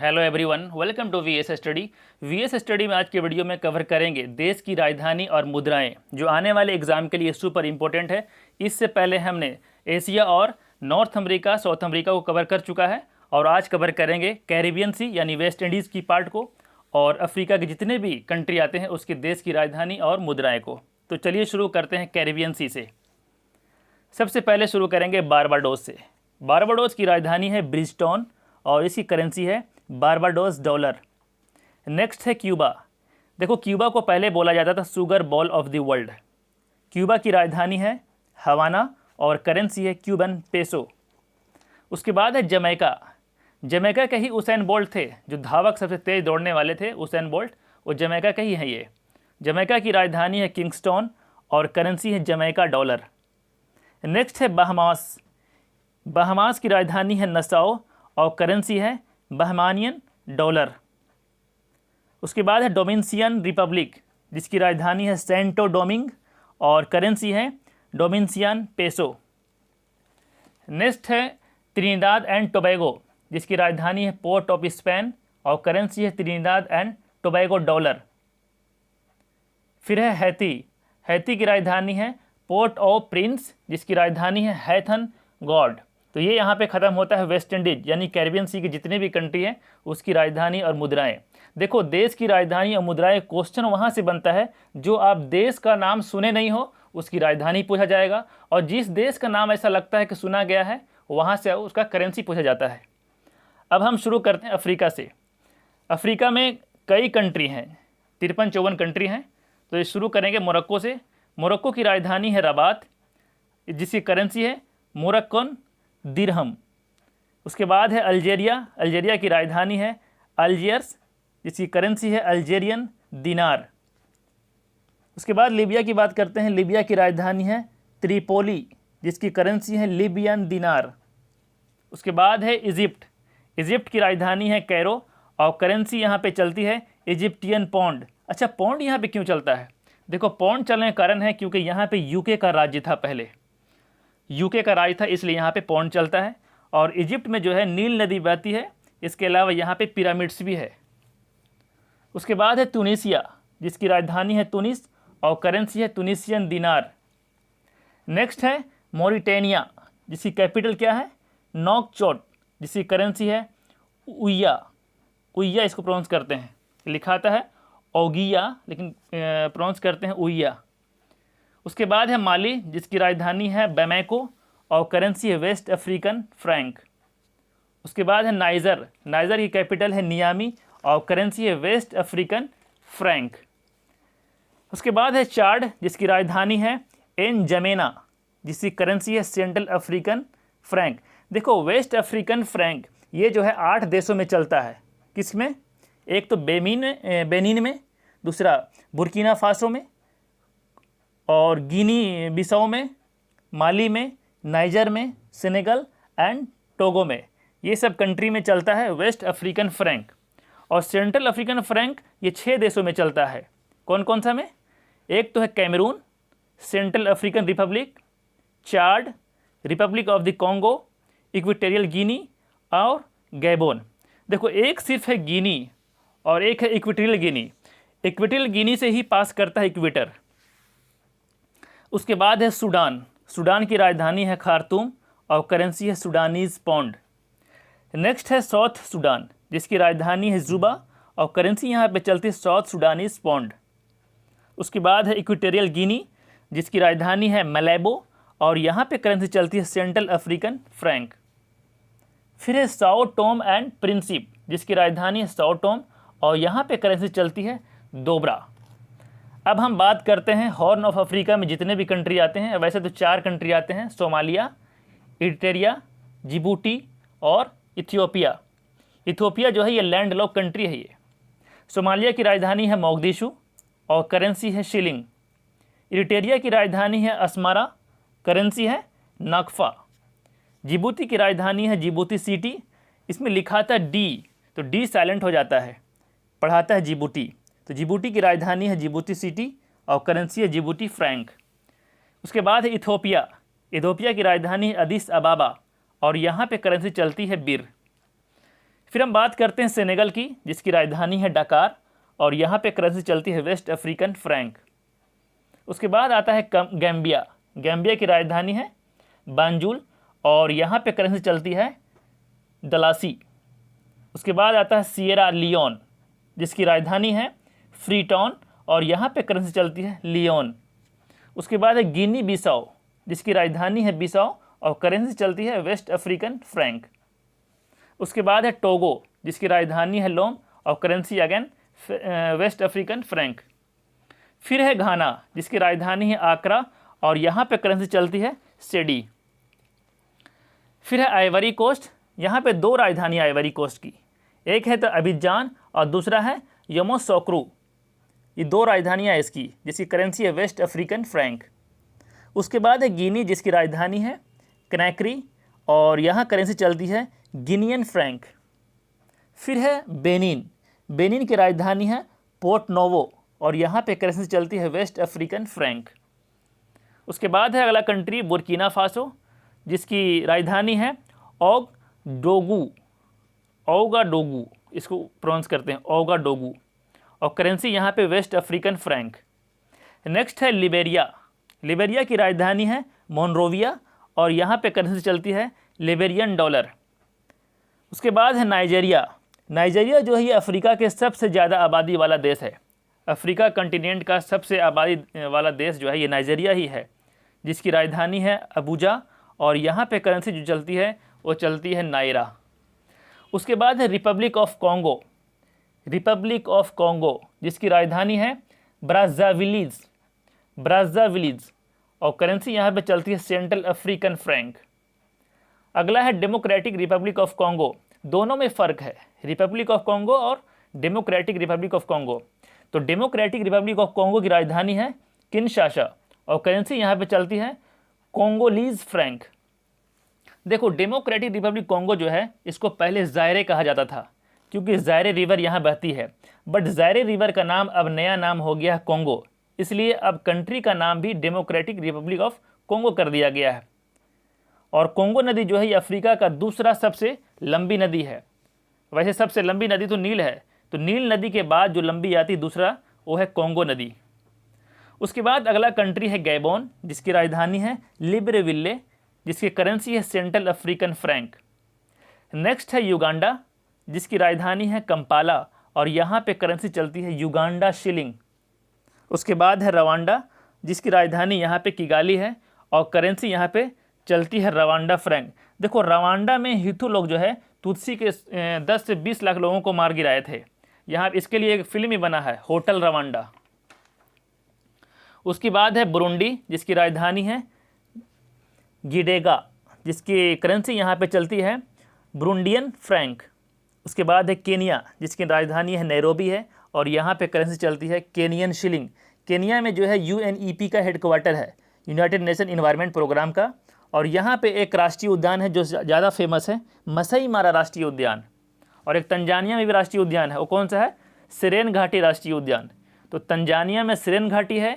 Hello everyone, welcome to VS study. VS study में आज के वीडियो में कवर करेंगे देश की राजधानी और मुद्राएं, जो आने वाले एग्जाम के लिए सुपर इंपॉर्टेंट है। इससे पहले हमने एशिया और नॉर्थ अमेरिका, साउथ अमेरिका को कवर कर चुका है और आज कवर करेंगे कैरिबियन सी यानी वेस्ट इंडीज़ की पार्ट को और अफ्रीका के जितने भी कंट्री आते हैं उसके देश की राजधानी और मुद्राएँ को। तो चलिए शुरू करते हैं कैरिबियन सी से। सबसे पहले शुरू करेंगे बारबाडोस से। बारबाडोस की राजधानी है ब्रिजटॉन और इसकी करेंसी है बारबाडोस डॉलर। नेक्स्ट है क्यूबा। देखो, क्यूबा को पहले बोला जाता था sugar ball of the world. Cuba की राजधानी है हवाना और करेंसी है क्यूबन पेसो। उसके बाद है जमैका। जमैका के ही उसैन बोल्ट थे, जो धावक सबसे तेज दौड़ने वाले थे, उसैन बोल्ट, वो जमैका के ही हैं ये। जमैका की राजधानी है किंगस्टन और करेंसी है जमैका डॉलर। नेक्स्ट है बहामास। बहामास की राजधानी है नसाओ और करेंसी है बहमानियन डॉलर। उसके बाद है डोमिनियन रिपब्लिक, जिसकी राजधानी है सेंटो डोमिंग और करेंसी है डोमिनियन पेसो। नेक्स्ट है त्रिनिदाद एंड टोबैगो, जिसकी राजधानी है पोर्ट ऑफ स्पेन और करेंसी है त्रिनिदाद एंड टोबैगो डॉलर। फिर है हैती। हैती की राजधानी है पोर्ट ऑफ प्रिंस, जिसकी राजधानी है हैथन गॉड। तो ये यहाँ पे ख़त्म होता है वेस्ट इंडीज यानी कैरिबियन सी की जितने भी कंट्री हैं उसकी राजधानी और मुद्राएं। देखो, देश की राजधानी और मुद्राएं क्वेश्चन वहाँ से बनता है जो आप देश का नाम सुने नहीं हो उसकी राजधानी पूछा जाएगा, और जिस देश का नाम ऐसा लगता है कि सुना गया है वहाँ से उसका करेंसी पूछा जाता है। अब हम शुरू करते हैं अफ्रीका से। अफ्रीका में कई कंट्री हैं, 53-54 कंट्री हैं। तो ये शुरू करेंगे मोरक्को से। मोरक्को की राजधानी है रबात, जिसकी करेंसी है मोरक्कन दिरहम। उसके बाद है अल्जेरिया। अल्जेरिया की राजधानी है अल्जियर्स, जिसकी करेंसी है अल्जेरियन दिनार। उसके बाद लीबिया की बात करते हैं। लीबिया की राजधानी है त्रिपोली, जिसकी करेंसी है लिबियन दिनार। उसके बाद है इजिप्ट। इजिप्ट की राजधानी है कैरो और करेंसी यहाँ पे चलती है इजिप्टियन पौंड। अच्छा, पौंड यहाँ पे क्यों चलता है? देखो, पौंड चलने का कारण है क्योंकि यहाँ पे यूके का राज्य था, पहले यूके का राज था, इसलिए यहाँ पे पौंड चलता है। और इजिप्ट में जो है नील नदी बहती है, इसके अलावा यहाँ पे पिरामिड्स भी है। उसके बाद है तुनिसिया, जिसकी राजधानी है तुनिस और करेंसी है तुनिसियन दिनार। नेक्स्ट है मॉरिटेनिया, जिसकी कैपिटल क्या है नौकचोट, जिसकी करेंसी है उइया। उइया इसको प्रोनाउंस करते हैं, लिखा आता है ओगिया लेकिन प्रोनाउंस करते हैं उइया। उसके बाद है माली, जिसकी राजधानी है बैमैको और करेंसी है वेस्ट अफ्रीकन फ्रैंक। उसके बाद है नाइजर। नाइजर की कैपिटल है नियामी और करेंसी है वेस्ट अफ्रीकन फ्रैंक। उसके बाद है चाड, जिसकी राजधानी है एनजमेना, जिसकी करेंसी है सेंट्रल अफ्रीकन फ्रैंक। देखो, वेस्ट अफ्रीकन फ्रैंक ये जो है 8 देशों में चलता है। किस में? एक तो बेनिन में, दूसरा बुर्किना फासो में और गिनी बिसाओ में, माली में, नाइजर में, सेनेगल एंड टोगो में। ये सब कंट्री में चलता है वेस्ट अफ्रीकन फ्रैंक। और सेंट्रल अफ्रीकन फ्रैंक ये 6 देशों में चलता है। कौन कौन सा में? एक तो है Cameroon, Central African Republic, Chad, Republic of the Congo, Equatorial Guinea और गैबोन। देखो, एक सिर्फ है गिनी और एक है इक्वेटोरियल गिनी। इक्वेटोरियल गिनी से ही पास करता है इक्वेटर। उसके बाद है सूडान। सूडान की राजधानी है खार्तूम और करेंसी है सूडानीज पौंड। नेक्स्ट है साउथ सूडान, जिसकी राजधानी है जुबा और करेंसी यहाँ पे चलती है साउथ सूडानीज पौंड। उसके बाद है इक्वेटोरियल गिनी, जिसकी राजधानी है मलेबो और यहाँ पे करेंसी चलती है सेंट्रल अफ्रीकन फ्रैंक। फिर है साओ टोम एंड प्रिंसिप, जिसकी राजधानी है साओ टोम और यहाँ पे करेंसी चलती है दोबरा। अब हम बात करते हैं हॉर्न ऑफ अफ्रीका में जितने भी कंट्री आते हैं। वैसे तो 4 कंट्री आते हैं, सोमालिया, इरिट्रिया, जिबूटी और इथियोपिया। इथियोपिया जो है ये लैंड लॉक कंट्री है ये। सोमालिया की राजधानी है मोगदिशु और करेंसी है शिलिंग। इरिट्रिया की राजधानी है अस्मारा, करेंसी है नाकफा। जिबूती की राजधानी है जिबूती सिटी, इसमें लिखा था डी, तो डी साइलेंट हो जाता है, पढ़ाता है जिबूटी। तो जिबूटी की राजधानी है जिबूती सिटी और करेंसी है जिबूती फ्रैंक। उसके बाद है इथियोपिया। इथियोपिया की राजधानी है अदिस अबाबा और यहाँ पे करेंसी चलती है बिर। फिर हम बात करते हैं सेनेगल की, जिसकी राजधानी है डकार और यहाँ पे करेंसी चलती है वेस्ट अफ्रीकन फ्रैंक। उसके बाद आता है गैम्बिया। गैम्बिया की राजधानी है बांजुल और यहाँ पे करेंसी चलती है दलासी। उसके बाद आता है सिएरा लियोन, जिसकी राजधानी है फ्रीटाउन और यहाँ पे करेंसी चलती है लियोन। उसके बाद है गिनी बिसाओ, जिसकी राजधानी है बिसाओ और करेंसी चलती है वेस्ट अफ्रीकन फ्रैंक। उसके बाद है टोगो, जिसकी राजधानी है लोम और currency again West African franc. फिर है घाना, जिसकी राजधानी है आकरा और यहाँ पे करेंसी चलती है सेडी। फिर है आइवरी कोस्ट। यहाँ पे दो राजधानी आइवरी कोस्ट की, एक है तो अबिजान और दूसरा है यमोसोक्रू। ये दो राजधानियाँ हैं इसकी, जिसकी करेंसी है वेस्ट अफ्रीकन फ्रैंक। उसके बाद है गिनी, जिसकी राजधानी है कनैक्री और यहाँ करेंसी चलती है गिनियन फ्रैंक। फिर है बेनिन। बेनिन की राजधानी है पोर्ट नोवो और यहाँ पे करेंसी चलती है वेस्ट अफ्रीकन फ्रैंक। उसके बाद है अगला कंट्री बुर्किना फासो, जिसकी राजधानी है ओगाडोगू, इसको प्रोनाउंस करते हैं ओगाडोगू और करेंसी यहाँ पे वेस्ट अफ्रीकन फ्रैंक। नेक्स्ट है लिबेरिया। लिबेरिया की राजधानी है मोनरोविया और यहाँ पे करेंसी चलती है लिबेरियन डॉलर। उसके बाद है नाइजीरिया। नाइजीरिया जो है ये अफ्रीका के सबसे ज़्यादा आबादी वाला देश है। अफ्रीका कंटिनेंट का सबसे आबादी वाला देश जो है ये नाइजीरिया ही है, जिसकी राजधानी है अबूजा और यहाँ पे करेंसी जो चलती है वो चलती है नायरा। उसके बाद है रिपब्लिक ऑफ कॉन्गो, जिसकी राजधानी है ब्राज़ाविलीज़ और करेंसी यहाँ पे चलती है सेंट्रल अफ्रीकन फ्रैंक। अगला है डेमोक्रेटिक रिपब्लिक ऑफ कॉन्गो। दोनों में फ़र्क है, रिपब्लिक ऑफ कॉन्गो और डेमोक्रेटिक रिपब्लिक ऑफ कॉन्गो। तो डेमोक्रेटिक रिपब्लिक ऑफ कॉन्गो की राजधानी है किनशासा और करेंसी यहाँ पे चलती है कोंगोलीज फ्रैंक। देखो डेमोक्रेटिक रिपब्लिक कॉन्गो जो है इसको पहले ज़ायरे कहा जाता था, क्योंकि ज़ायरे रिवर यहाँ बहती है, बट ज़ायरे रिवर का नाम अब नया नाम हो गया है कॉन्गो, इसलिए अब कंट्री का नाम भी डेमोक्रेटिक रिपब्लिक ऑफ कॉन्गो कर दिया गया है। और कॉन्गो नदी जो है ये अफ्रीका का दूसरा सबसे लंबी नदी है। वैसे सबसे लंबी नदी तो नील है, तो नील नदी के बाद जो लंबी आती दूसरा वो है कॉन्गो नदी। उसके बाद अगला कंट्री है गैबोन, जिसकी राजधानी है लिब्रेविल्ले, जिसकी करेंसी है सेंट्रल अफ्रीकन फ्रैंक। नेक्स्ट है युगांडा, जिसकी राजधानी है कंपाला और यहाँ पे करेंसी चलती है युगांडा शिलिंग। उसके बाद है रवांडा, जिसकी राजधानी यहाँ पे किगाली है और करेंसी यहाँ पे चलती है रवांडा फ्रैंक। देखो रवांडा में हिथू लोग जो है तुत्सी के 10 से 20 लाख लोगों को मार गिराए थे। यहाँ इसके लिए एक फिल्म ही बना है होटल रवांडा। उसके बाद है बुरुंडी, जिसकी राजधानी है गिडेगा, जिसकी करेंसी यहाँ पे चलती है बुरुंडियन फ्रैंक। उसके बाद है केनिया, जिसकी राजधानी है नैरोबी है और यहाँ पे करेंसी चलती है केनियन शिलिंग। केनिया में जो है UNEP का हेडक्वार्टर है, यूनाइटेड नेशन इन्वायरमेंट प्रोग्राम का, और यहाँ पे एक राष्ट्रीय उद्यान है जो ज़्यादा फेमस है, मसाई मारा राष्ट्रीय उद्यान। और एक तंजानिया में भी राष्ट्रीय उद्यान है, वो कौन सा है? सेरेन घाटी राष्ट्रीय उद्यान। तो तंजानिया में सेरेन घाटी है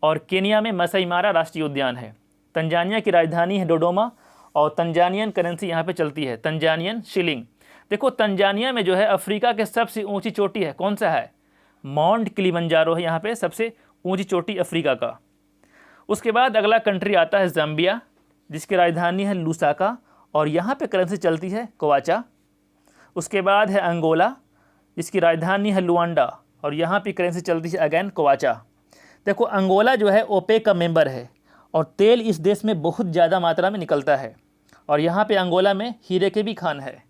और केनिया में मसाई मारा राष्ट्रीय उद्यान है। तंजानिया की राजधानी है डोडोमा और तंजानियन करेंसी यहाँ पे चलती है तंजानियन शिलिंग। देखो तंजानिया में जो है अफ्रीका के सबसे ऊंची चोटी है, कौन सा है? माउंट किलिमंजारो है यहाँ पे सबसे ऊंची चोटी अफ्रीका का। उसके बाद अगला कंट्री आता है ज़ाम्बिया, जिसकी राजधानी है लुसाका और यहाँ पे करेंसी चलती है क्वाचा। उसके बाद है अंगोला, जिसकी राजधानी है लुआंडा और यहाँ पे करेंसी चलती है अगेन क्वाचा। देखो अंगोला जो है ओपेक का मेंबर है और तेल इस देश में बहुत ज़्यादा मात्रा में निकलता है और यहाँ पे अंगोला में हीरे के भी खान है।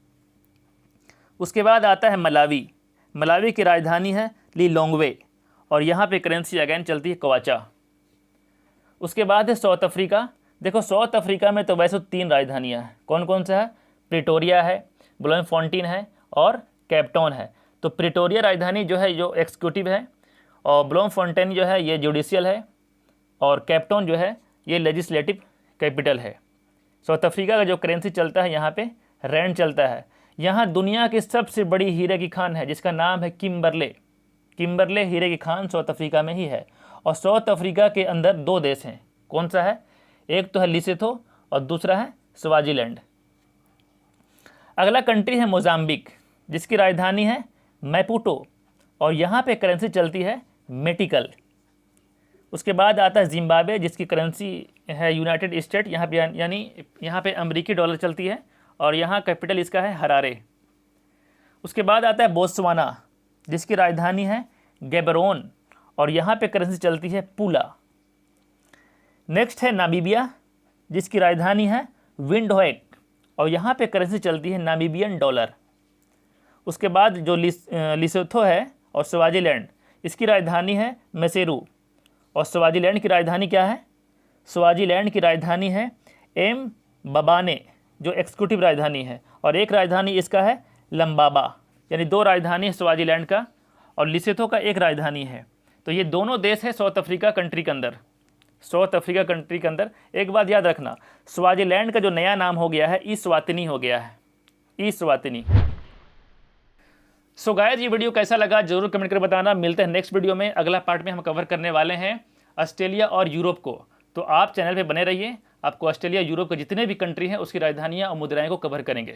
उसके बाद आता है मलावी। मलावी की राजधानी है लिलोंगवे और यहाँ पे करेंसी अगेन चलती है क्वाचा। उसके बाद है साउथ अफ्रीका। देखो साउथ अफ्रीका में तो वैसे 3 राजधानियाँ हैं, कौन कौन सा है? प्रिटोरिया है, ब्लोमफोंटेन है और कैपटाउन है। तो प्रिटोरिया राजधानी जो है जो एक्सिक्यूटिव है और ब्लोमफोंटेन जो है ये जुडिशियल है और कैपटाउन जो है ये लेजिस्लेटिव कैपिटल है। साउथ अफ्रीका का जो करेंसी चलता है यहाँ पे रैंड चलता है। यहाँ दुनिया की सबसे बड़ी हीरे की खान है जिसका नाम है किम्बरले हीरे की खान साउथ अफ्रीका में ही है। और साउथ अफ्रीका के अंदर 2 देश हैं, कौन सा है? एक तो है लिसेथो और दूसरा है स्वाजीलैंड। अगला कंट्री है मोजाम्बिक। जिसकी राजधानी है मैपुटो और यहाँ पे करेंसी चलती है मेटिकल। उसके बाद आता है जिम्बाब्वे, जिसकी करेंसी है यूनाइटेड स्टेट, यहाँ पे यानी यहाँ पे अमेरिकी डॉलर चलती है और यहाँ कैपिटल इसका है हरारे। उसके बाद आता है बोत्सवाना, जिसकी राजधानी है गैबरोन और यहाँ पे करेंसी चलती है पुला। नेक्स्ट है नामीबिया, जिसकी राजधानी है विंडहोक और यहाँ पे करेंसी चलती है नामीबियन डॉलर। उसके बाद जो लिसोथो है और स्वाजीलैंड, इसकी राजधानी है मैसेरू और स्वाजीलैंड की राजधानी क्या है? स्वाजीलैंड की राजधानी है एम बबाने, जो एक्सिक्यूटिव राजधानी है, और एक राजधानी इसका है लंबाबा, यानी 2 राजधानी है स्वाजीलैंड का और लिसोथो का 1 राजधानी है। तो ये दोनों देश है साउथ अफ्रीका कंट्री के अंदर। साउथ अफ्रीका कंट्री के अंदर एक बात याद रखना, स्वाजीलैंड का जो नया नाम हो गया है इस्वातिनी हो गया है, इस्वातिनी। सो गाइस, ये वीडियो कैसा लगा जरूर कमेंट कर बताना। मिलते हैं नेक्स्ट वीडियो में। अगला पार्ट में हम कवर करने वाले हैं ऑस्ट्रेलिया और यूरोप को। तो आप चैनल पे बने रहिए, आपको ऑस्ट्रेलिया यूरोप के जितने भी कंट्री हैं उसकी राजधानियाँ और मुद्राएं को कवर करेंगे।